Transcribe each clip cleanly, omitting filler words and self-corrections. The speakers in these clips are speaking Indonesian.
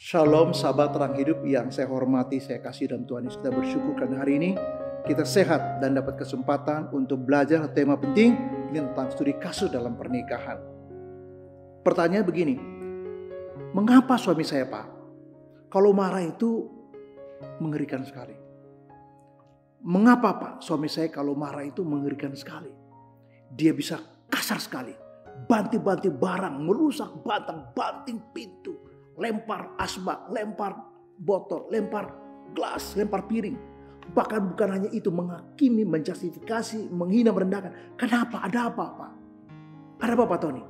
Shalom sahabat terang hidup yang saya hormati, saya kasih dalam Tuhan Yesus. Kita bersyukur karena hari ini kita sehat dan dapat kesempatan untuk belajar tema penting ini tentang studi kasus dalam pernikahan. Pertanyaan begini, mengapa suami saya Pak, kalau marah itu mengerikan sekali? Mengapa Pak suami saya kalau marah itu mengerikan sekali? Dia bisa kasar sekali, banting-banting barang, merusak batang, banting pintu, lempar asbak, lempar botol, lempar gelas, lempar piring. Bahkan bukan hanya itu, menghakimi, menjustifikasi, menghina, merendahkan. Kenapa? Ada apa Pak? Ada apa Pak Tony?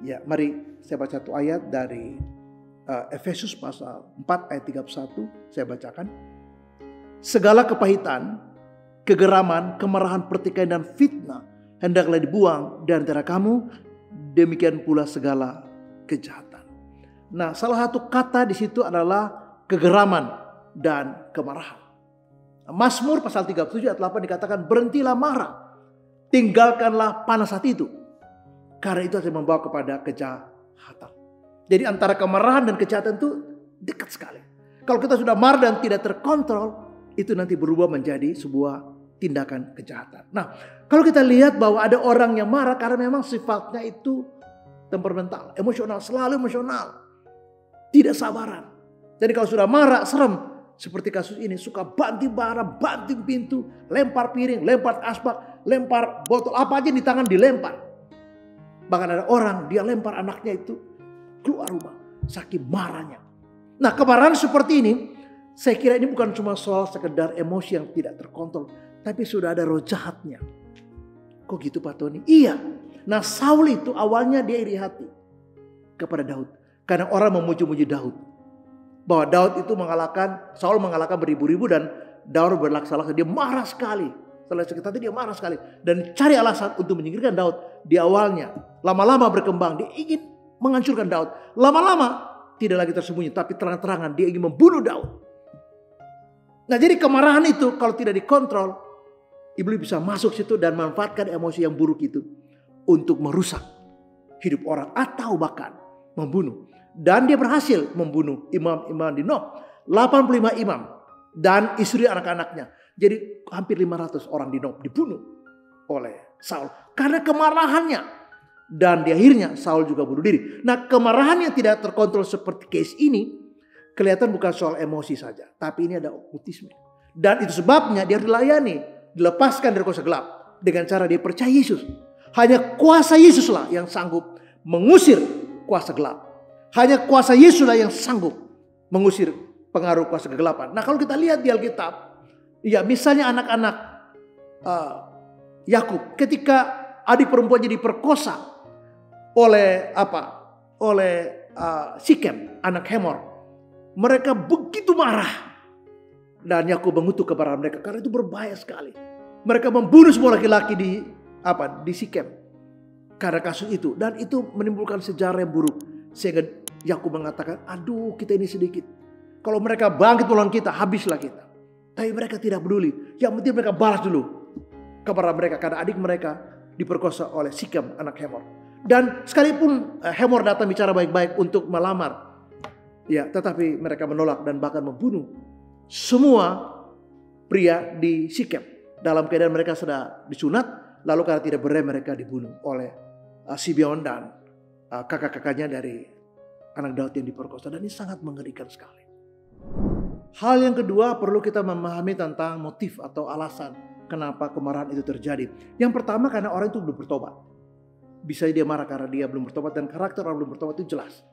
Ya, mari saya baca satu ayat dari Efesus pasal 4 ayat 31. Saya bacakan. Segala kepahitan, kegeraman, kemarahan, pertikaian dan fitnah hendaklah dibuang dari antara kamu, demikian pula segala kejahatan. Nah, salah satu kata di situ adalah kegeraman dan kemarahan. Mazmur pasal 37 ayat 8 dikatakan, berhentilah marah, tinggalkanlah panas hati itu, karena itu akan membawa kepada kejahatan. Jadi antara kemarahan dan kejahatan itu dekat sekali. Kalau kita sudah marah dan tidak terkontrol, itu nanti berubah menjadi sebuah tindakan kejahatan. Nah, kalau kita lihat bahwa ada orang yang marah karena memang sifatnya itu temperamental, emosional, selalu emosional, tidak sabaran. Jadi kalau sudah marah, serem. Seperti kasus ini, suka banting barang, banting pintu, lempar piring, lempar asbak, lempar botol, apa aja di tangan dilempar. Bahkan ada orang, dia lempar anaknya itu keluar rumah, saking marahnya. Nah, kemarahan seperti ini, saya kira ini bukan cuma soal sekedar emosi yang tidak terkontrol, tapi sudah ada roh jahatnya. Kok gitu Pak Tony? Iya. Nah, Saul itu awalnya dia iri hati kepada Daud. Karena orang memuji-muji Daud. Bahwa Daud itu Saul mengalahkan beribu-ribu dan Daud berlaksa-laksa. Dia marah sekali. Setelah sakit hati dia marah sekali. Dan cari alasan untuk menyingkirkan Daud. Di awalnya, lama-lama berkembang. Dia ingin menghancurkan Daud. Lama-lama tidak lagi tersembunyi, tapi terang-terangan dia ingin membunuh Daud. Nah, jadi kemarahan itu kalau tidak dikontrol, iblis bisa masuk situ dan memanfaatkan emosi yang buruk itu untuk merusak hidup orang atau bahkan membunuh. Dan dia berhasil membunuh imam-imam di Nob, 85 imam dan istri anak-anaknya. Jadi hampir 500 orang di Nob dibunuh oleh Saul karena kemarahannya. Dan di akhirnya Saul juga bunuh diri. Nah, kemarahan yang tidak terkontrol seperti case ini kelihatan bukan soal emosi saja, tapi ini ada okkultisme. Dan itu sebabnya dia dilayani, dilepaskan dari kuasa gelap dengan cara dia percaya Yesus. Hanya kuasa Yesuslah yang sanggup mengusir kuasa gelap. Hanya kuasa Yesuslah yang sanggup mengusir pengaruh kuasa kegelapan. Nah, kalau kita lihat di Alkitab, ya misalnya anak-anak Yakub ketika adik perempuannya diperkosa oleh Sikem, anak Hemor. Mereka begitu marah. Dan Yakub mengutuk kepada mereka karena itu berbahaya sekali. Mereka membunuh semua laki-laki di Sikem karena kasus itu, dan itu menimbulkan sejarah yang buruk sehingga Yakub mengatakan, aduh kita ini sedikit. Kalau mereka bangkit melawan kita, habislah kita. Tapi mereka tidak peduli. Yang penting mereka balas dulu kepada mereka karena adik mereka diperkosa oleh Sikem anak Hemor. Dan sekalipun Hemor datang bicara baik-baik untuk melamar, ya, tetapi mereka menolak dan bahkan membunuh semua pria di Sikem. Dalam keadaan mereka sudah disunat, lalu karena tidak berai mereka dibunuh oleh Sibeon dan kakak-kakaknya dari anak Daud yang diperkosa. Dan ini sangat mengerikan sekali. Hal yang kedua, perlu kita memahami tentang motif atau alasan kenapa kemarahan itu terjadi. Yang pertama, karena orang itu belum bertobat. Bisa dia marah karena dia belum bertobat, dan karakter orang belum bertobat itu jelas.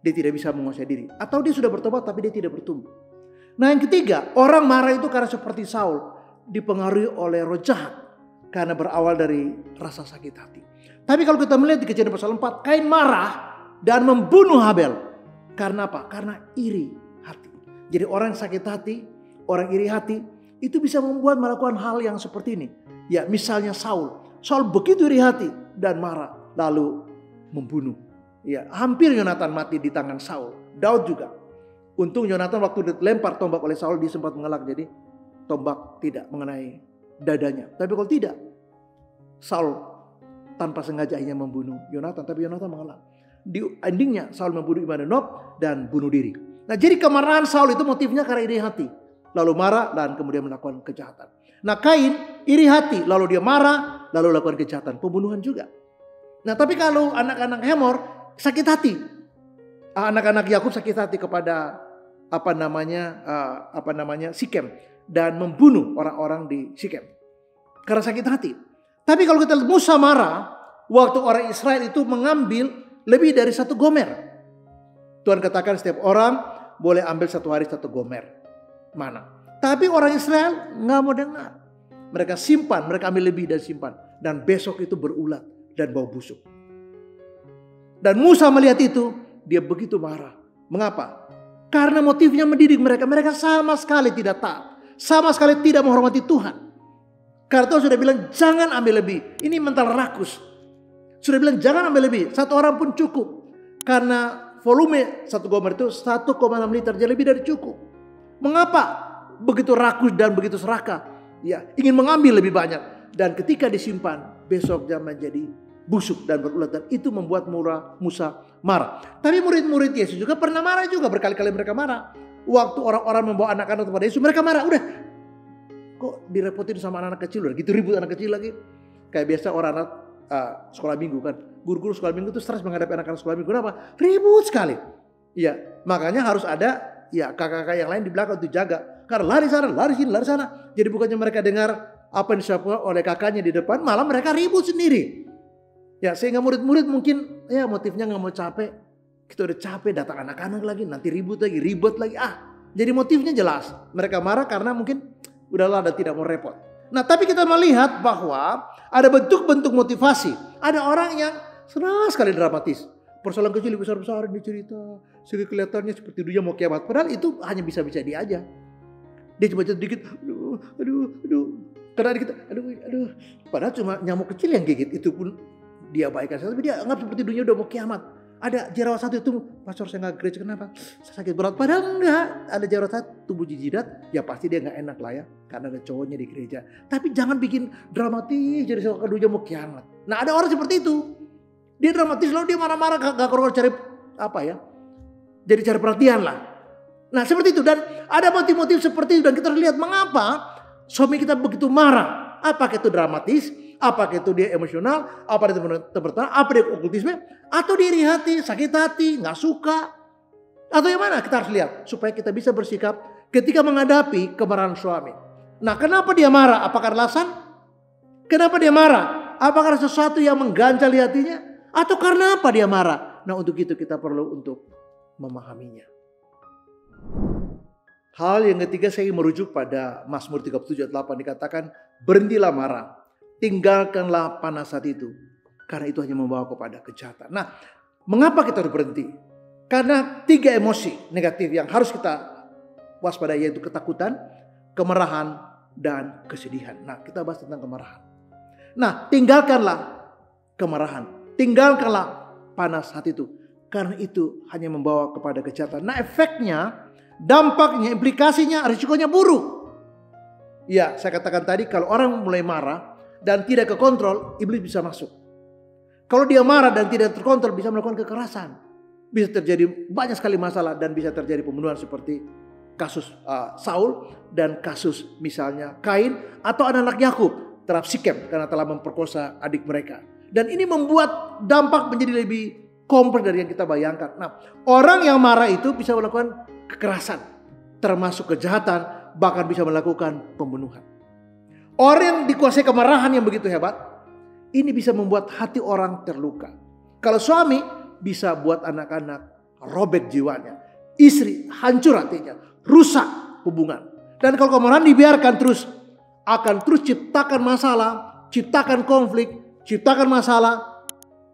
Dia tidak bisa menguasai diri. Atau dia sudah bertobat tapi dia tidak bertumbuh. Nah, yang ketiga, orang marah itu karena seperti Saul, dipengaruhi oleh roh jahat karena berawal dari rasa sakit hati. Tapi kalau kita melihat di Kejadian pasal 4, Kain marah dan membunuh Habel. Karena apa? Karena iri hati. Jadi orang sakit hati, orang iri hati, itu bisa membuat melakukan hal yang seperti ini. Ya, misalnya Saul. Saul begitu iri hati dan marah, lalu membunuh. Ya, hampir Yonatan mati di tangan Saul. Daud juga. Untung Yonatan waktu dilempar tombak oleh Saul, dia sempat mengelak. Jadi tombak tidak mengenai dadanya. Tapi kalau tidak, Saul tanpa sengaja hanya membunuh Yonatan. Tapi Yonatan mengelak. Di endingnya Saul membunuh Imanenob dan bunuh diri. Nah, jadi kemarahan Saul itu motifnya karena iri hati. Lalu marah dan kemudian melakukan kejahatan. Nah, Kain iri hati, lalu dia marah, lalu lakukan kejahatan, pembunuhan juga. Nah, tapi kalau anak-anak Hemor sakit hati. Anak-anak Yakub sakit hati kepada Sikem dan membunuh orang-orang di Sikem karena sakit hati. Tapi kalau kita lihat Musa marah waktu orang Israel itu mengambil lebih dari 1 gomer. Tuhan katakan setiap orang boleh ambil 1 hari 1 gomer mana. Tapi orang Israel nggak mau dengar. Mereka simpan, mereka ambil lebih dan simpan. Dan besok itu berulat dan bau busuk. Dan Musa melihat itu, dia begitu marah. Mengapa? Karena motifnya mendidik mereka. Mereka sama sekali tidak taat. Sama sekali tidak menghormati Tuhan. Karena Tuhan sudah bilang jangan ambil lebih. Ini mental rakus. Sudah bilang jangan ambil lebih. 1 orang pun cukup. Karena volume 1 gomer itu 1,6 liter. Jadi lebih dari cukup. Mengapa begitu rakus dan begitu serakah? Ya, ingin mengambil lebih banyak. Dan ketika disimpan, besoknya menjadi busuk dan berulat. Dan itu membuat Musa marah. Tapi murid-murid Yesus juga pernah marah juga. Berkali-kali mereka marah. Waktu orang-orang membawa anak-anak kepada Yesus, mereka marah. Udah, kok direpotin sama anak-anak kecil? Udah gitu ribut anak kecil lagi. Kayak biasa orang anak sekolah minggu kan. Guru-guru sekolah minggu itu stres menghadapi anak-anak sekolah minggu. Kenapa? Ribut sekali. Iya, makanya harus ada kakak-kakak yang lain di belakang untuk jaga. Karena lari sana, lari sini, lari sana. Jadi bukannya mereka dengar apa yang disampaikan oleh kakaknya di depan, malah mereka ribut sendiri. Ya, sehingga murid-murid mungkin ya motifnya nggak mau capek. Kita udah capek datang anak-anak lagi, nanti ribut lagi, ribut lagi. Jadi motifnya jelas. Mereka marah karena mungkin udahlah dan tidak mau repot. Nah, tapi kita melihat bahwa ada bentuk-bentuk motivasi. Ada orang yang senang sekali dramatis. Persoalan kecil besar-besar dicerita. Sehingga kelihatannya seperti dunia mau kiamat. Padahal itu hanya bisa-bisa dia aja. Dia cuma sedikit, aduh. Karena kita, aduh. Padahal cuma nyamuk kecil yang gigit. Itu pun dia baikkan. Tapi dia anggap seperti dunia udah mau kiamat. Ada jerawat 1 itu, pastor saya nggak gereja, kenapa? Saya sakit berat. Padahal enggak. Ada jerawat 1 tumbuh jijidat, ya pasti dia nggak enak lah ya. Karena ada cowoknya di gereja. Tapi jangan bikin dramatis jadi seolah dunia mau kiamat. Nah, ada orang seperti itu. Dia dramatis lalu dia marah-marah, gak keluar cari jadi cari perhatian lah. Nah, seperti itu. Dan ada motif-motif seperti itu. Dan kita lihat mengapa suami kita begitu marah. Apakah itu dramatis? Apakah itu dia emosional? Apa itu teman-teman? Apa dia okultisme? Atau dia iri hati, sakit hati, gak suka? Atau yang mana? Kita harus lihat. Supaya kita bisa bersikap ketika menghadapi kemarahan suami. Nah, kenapa dia marah? Apakah alasan? Kenapa dia marah? Apakah sesuatu yang mengganjal hatinya? Atau karena apa dia marah? Nah, untuk itu kita perlu untuk memahaminya. Hal yang ketiga saya merujuk pada Mazmur 37 ayat 8 dikatakan, berhentilah marah, tinggalkanlah panas hati itu, karena itu hanya membawa kepada kejahatan. Nah, mengapa kita harus berhenti? Karena 3 emosi negatif yang harus kita waspadai, yaitu ketakutan, kemarahan, dan kesedihan. Nah, kita bahas tentang kemarahan. Nah, tinggalkanlah kemarahan, tinggalkanlah panas hati itu, karena itu hanya membawa kepada kejahatan. Nah, efeknya, dampaknya, implikasinya, risikonya buruk. Ya, saya katakan tadi, kalau orang mulai marah dan tidak kekontrol, iblis bisa masuk. Kalau dia marah dan tidak terkontrol, bisa melakukan kekerasan. Bisa terjadi banyak sekali masalah dan bisa terjadi pembunuhan seperti kasus Saul dan kasus misalnya Kain atau anak-anak Yakub terhadap Sikem karena telah memperkosa adik mereka. Dan ini membuat dampak menjadi lebih kompleks dari yang kita bayangkan. Nah, orang yang marah itu bisa melakukan kekerasan, termasuk kejahatan, bahkan bisa melakukan pembunuhan. Orang yang dikuasai kemarahan yang begitu hebat, ini bisa membuat hati orang terluka. Kalau suami bisa buat anak-anak robek jiwanya, istri hancur hatinya, rusak hubungan. Dan kalau kemarahan dibiarkan terus, akan terus ciptakan masalah, ciptakan konflik, ciptakan masalah,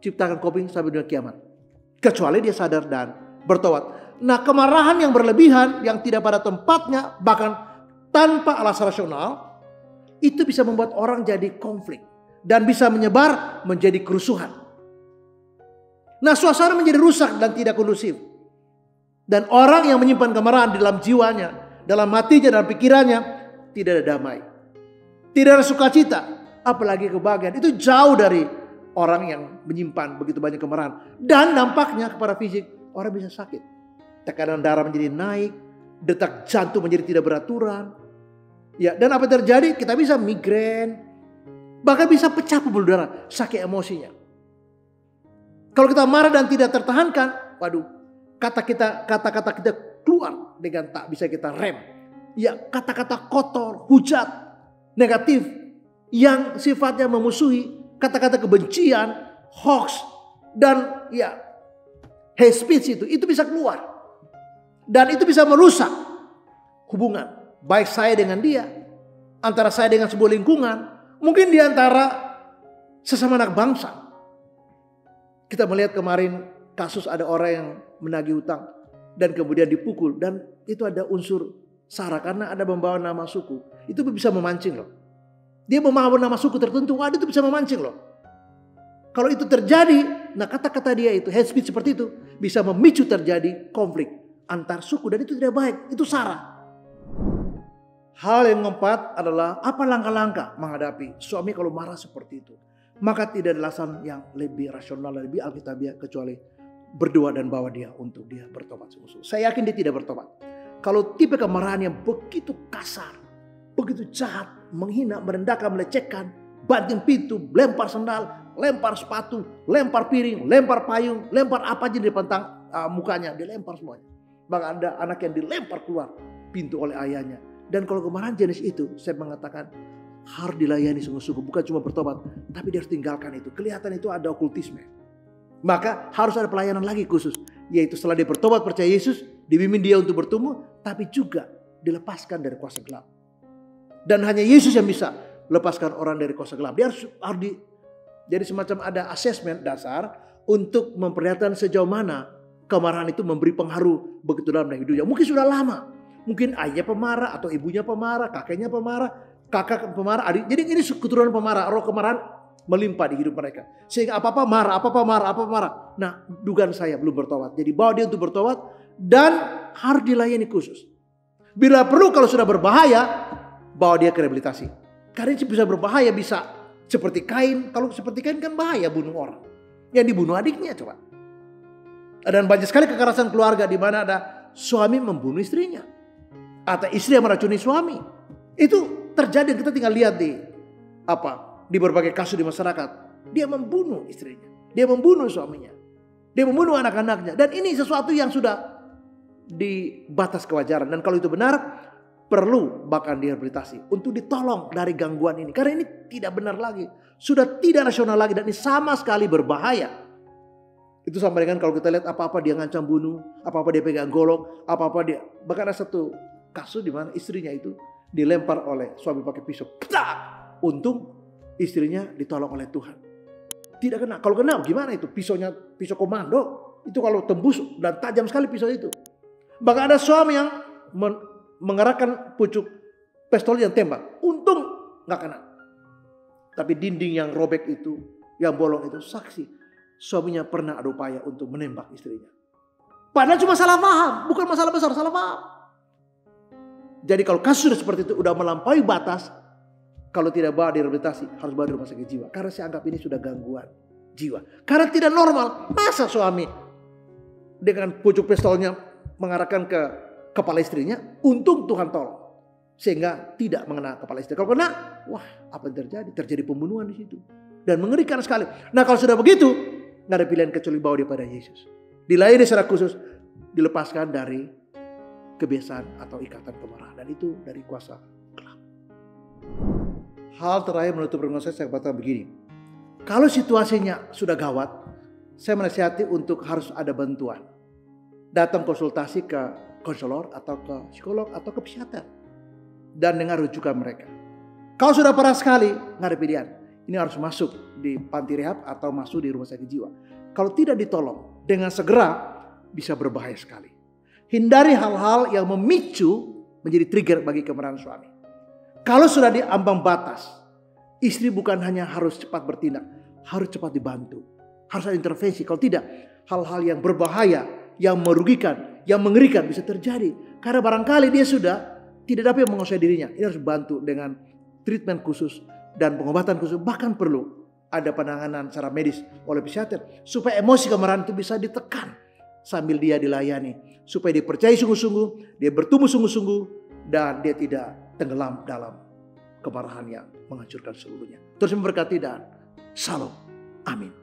ciptakan coping sampai dunia kiamat. Kecuali dia sadar dan bertobat. Nah, kemarahan yang berlebihan, yang tidak pada tempatnya, bahkan tanpa alasan rasional, itu bisa membuat orang jadi konflik. Dan bisa menyebar menjadi kerusuhan. Nah, suasana menjadi rusak dan tidak kondusif. Dan orang yang menyimpan kemarahan di dalam jiwanya, dalam hatinya, dalam pikirannya, tidak ada damai. Tidak ada sukacita, apalagi kebahagiaan. Itu jauh dari orang yang menyimpan begitu banyak kemarahan. Dan dampaknya kepada fisik, orang bisa sakit. Tekanan darah menjadi naik, detak jantung menjadi tidak beraturan. Ya, dan apa yang terjadi? Kita bisa migrain, bahkan bisa pecah pembuluh darah, sakit emosinya. Kalau kita marah dan tidak tertahankan, waduh, kata-kata kita keluar dengan tak bisa kita rem. Ya, kata-kata kotor, hujat, negatif, yang sifatnya memusuhi, kata-kata kebencian, hoax, dan ya hate speech itu bisa keluar. Dan itu bisa merusak hubungan. Baik saya dengan dia, antara saya dengan sebuah lingkungan, mungkin di antara sesama anak bangsa. Kita melihat kemarin kasus ada orang yang menagih hutang dan kemudian dipukul. Dan itu ada unsur sara karena ada membawa nama suku. Itu bisa memancing loh. Dia membawa nama suku tertentu, waduh itu bisa memancing loh. Kalau itu terjadi, nah kata-kata dia itu, hate speech seperti itu, bisa memicu terjadi konflik antar suku. Dan itu tidak baik, itu sara. Hal yang keempat adalah apa langkah-langkah menghadapi suami kalau marah seperti itu. Maka tidak ada alasan yang lebih rasional, lebih alkitabiah kecuali berdoa dan bawa dia untuk dia bertobat sungguh-sungguh. Saya yakin dia tidak bertobat. Kalau tipe kemarahan yang begitu kasar, begitu jahat, menghina, merendahkan, melecehkan, banting pintu, lempar sendal, lempar sepatu, lempar piring, lempar payung, lempar apa aja di depan mukanya, dilempar semuanya. Bahkan ada anak yang dilempar keluar pintu oleh ayahnya. Dan kalau kemarahan jenis itu, saya mengatakan harus dilayani sungguh-sungguh. Bukan cuma bertobat, tapi dia harus tinggalkan itu. Kelihatan itu ada okultisme. Maka harus ada pelayanan lagi khusus. Yaitu setelah dia bertobat percaya Yesus, dibimbing dia untuk bertumbuh, tapi juga dilepaskan dari kuasa gelap. Dan hanya Yesus yang bisa lepaskan orang dari kuasa gelap. Dia harus jadi semacam ada asesmen dasar untuk memperlihatkan sejauh mana kemarahan itu memberi pengaruh begitu dalam hidupnya. Mungkin sudah lama. Mungkin ayahnya pemarah atau ibunya pemarah, kakeknya pemarah, kakak pemarah, adik. Jadi ini keturunan pemarah, roh kemarahan melimpah di hidup mereka. Sehingga apa-apa marah, apa-apa marah, apa-apa marah. Nah, dugaan saya belum bertobat. Jadi bawa dia untuk bertobat dan harus dilayani khusus. Bila perlu kalau sudah berbahaya, bawa dia ke rehabilitasi. Karena ini bisa berbahaya, bisa seperti Kain. Kalau seperti Kain kan bahaya bunuh orang. Yang dibunuh adiknya coba. Dan banyak sekali kekerasan keluarga di mana ada suami membunuh istrinya. Atau istri yang meracuni suami. Itu terjadi, kita tinggal lihat di berbagai kasus di masyarakat. Dia membunuh istrinya, dia membunuh suaminya, dia membunuh anak-anaknya. Dan ini sesuatu yang sudah di batas kewajaran. Dan kalau itu benar, perlu bahkan direhabilitasi untuk ditolong dari gangguan ini. Karena ini tidak benar lagi, sudah tidak rasional lagi, dan ini sama sekali berbahaya. Itu sama dengan kalau kita lihat apa-apa dia ngancam bunuh, apa-apa dia pegang golok, apa-apa dia. Bahkan ada satu kasus di mana istrinya itu dilempar oleh suami pakai pisau. Untung istrinya ditolong oleh Tuhan. Tidak kena. Kalau kena gimana itu? Pisau komando. Itu kalau tembus dan tajam sekali pisau itu. Bahkan ada suami yang mengerahkan pucuk pistol yang tembak. Untung nggak kena. Tapi dinding yang robek itu, yang bolong itu saksi. Suaminya pernah ada upaya untuk menembak istrinya. Padahal cuma salah paham. Bukan masalah besar, salah paham. Jadi kalau kasus sudah seperti itu, udah melampaui batas, kalau tidak bawa direhabilitasi, harus bawa di rumah sakit jiwa. Karena saya anggap ini sudah gangguan jiwa. Karena tidak normal. Masa suami dengan pucuk pistolnya mengarahkan ke kepala istrinya, untung Tuhan tolong. Sehingga tidak mengena kepala istri. Kalau kena, wah apa yang terjadi? Terjadi pembunuhan di situ. Dan mengerikan sekali. Nah kalau sudah begitu, nggak ada pilihan kecuali bawa dia pada Yesus. Dilayani secara khusus, dilepaskan dari kebiasaan atau ikatan kemarahan. Dan itu dari kuasa gelap. Hal terakhir menutup renungan saya katakan begini. Kalau situasinya sudah gawat, saya menasihati untuk harus ada bantuan. Datang konsultasi ke konselor atau ke psikolog atau ke psikiater. Dan dengar rujukan mereka. Kalau sudah parah sekali, nggak ada pilihan. Ini harus masuk di panti rehab atau masuk di rumah sakit jiwa. Kalau tidak ditolong dengan segera, bisa berbahaya sekali. Hindari hal-hal yang memicu menjadi trigger bagi kemarahan suami. Kalau sudah di ambang batas, istri bukan hanya harus cepat bertindak, harus cepat dibantu. Harus ada intervensi. Kalau tidak, hal-hal yang berbahaya, yang merugikan, yang mengerikan bisa terjadi. Karena barangkali dia sudah tidak dapat menguasai dirinya. Ini harus bantu dengan treatment khusus dan pengobatan khusus. Bahkan perlu ada penanganan secara medis oleh psikiater supaya emosi kemarahan itu bisa ditekan sambil dia dilayani, supaya dia percaya sungguh-sungguh, dia bertumbuh sungguh-sungguh, dan dia tidak tenggelam dalam kemarahan yang menghancurkan seluruhnya. Terus memberkati dan shalom. Amin.